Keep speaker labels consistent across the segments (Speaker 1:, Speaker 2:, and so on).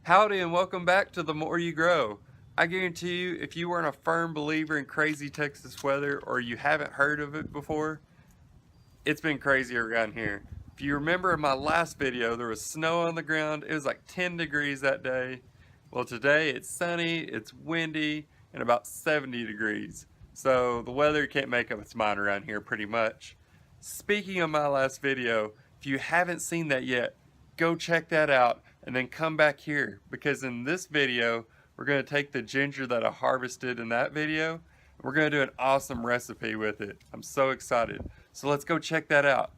Speaker 1: Howdy and welcome back to The More You Grow. I guarantee you, if you weren't a firm believer in crazy Texas weather or you haven't heard of it before, it's been crazy around here. If you remember in my last video, there was snow on the ground. It was like 10 degrees that day. Well, today it's sunny, it's windy, and about 70 degrees. So the weather can't make up its mind around here pretty much. Speaking of my last video, if you haven't seen that yet, go check that out and then come back here, because in this video we're going to take the ginger that I harvested in that video and we're going to do an awesome recipe with it. I'm so excited. So let's go check that out.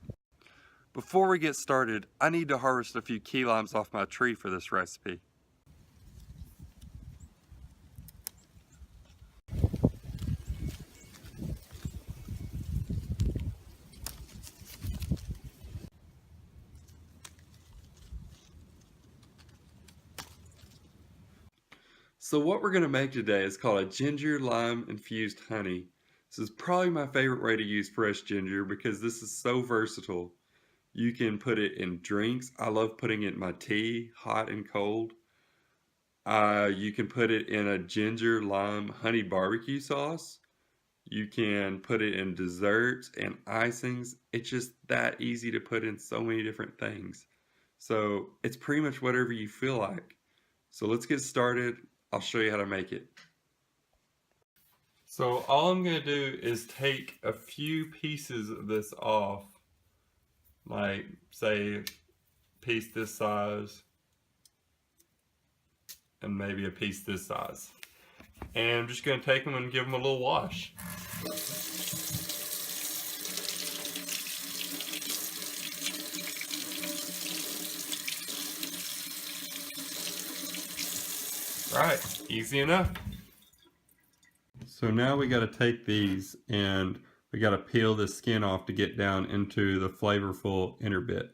Speaker 1: Before we get started, I need to harvest a few key limes off my tree for this recipe. So what we're going to make today is called a ginger lime infused honey. This is probably my favorite way to use fresh ginger because this is so versatile. You can put it in drinks. I love putting it in my tea, hot and cold. You can put it in a ginger lime honey barbecue sauce. You can put it in desserts and icings. It's just that easy to put in so many different things. So it's pretty much whatever you feel like. So let's get started. I'll show you how to make it. So all I'm going to do is take a few pieces of this off, like say a piece this size and maybe a piece this size. And I'm just going to take them and give them a little wash. Right, easy enough. So now we got to take these and we got to peel the skin off to get down into the flavorful inner bit.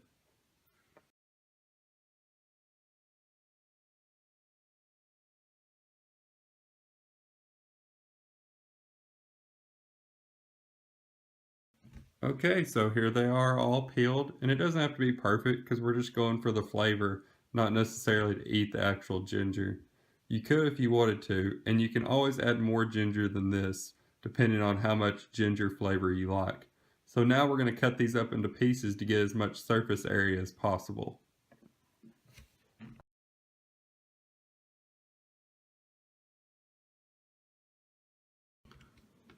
Speaker 1: Okay, so here they are all peeled, and it doesn't have to be perfect because we're just going for the flavor, not necessarily to eat the actual ginger. You could if you wanted to, and you can always add more ginger than this, depending on how much ginger flavor you like. So now we're going to cut these up into pieces to get as much surface area as possible.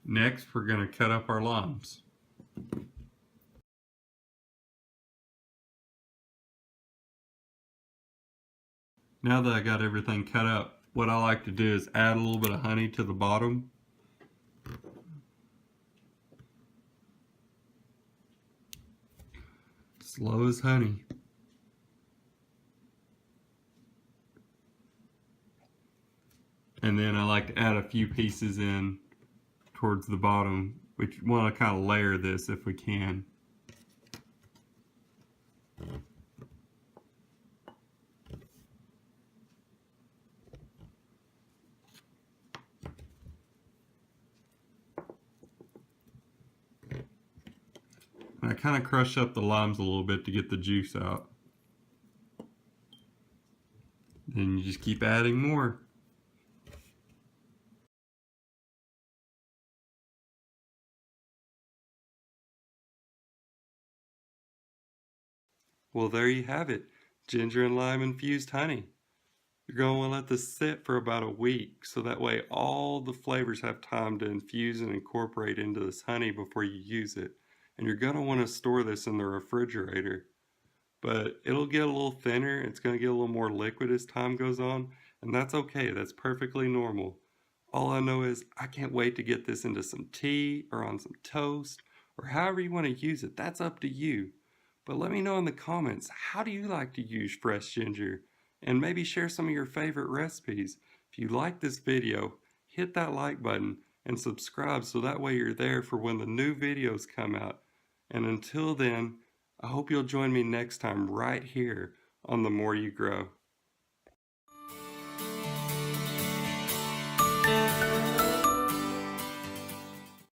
Speaker 1: Next, we're going to cut up our limes. Now that I got everything cut up, what I like to do is add a little bit of honey to the bottom. Slow as honey. And then I like to add a few pieces in towards the bottom. We want to kind of layer this if we can. I kind of crush up the limes a little bit to get the juice out. Then you just keep adding more. Well, there you have it, ginger and lime infused honey. You're going to want to let this sit for about a week, so that way all the flavors have time to infuse and incorporate into this honey before you use it. And you're going to want to store this in the refrigerator. But it'll get a little thinner, it's going to get a little more liquid as time goes on, and that's okay, that's perfectly normal. All I know is I can't wait to get this into some tea or on some toast, or however you want to use it, that's up to you. But let me know in the comments, how do you like to use fresh ginger? And maybe share some of your favorite recipes. If you like this video, hit that like button and subscribe so that way you're there for when the new videos come out. And until then, I hope you'll join me next time right here on The More You Grow.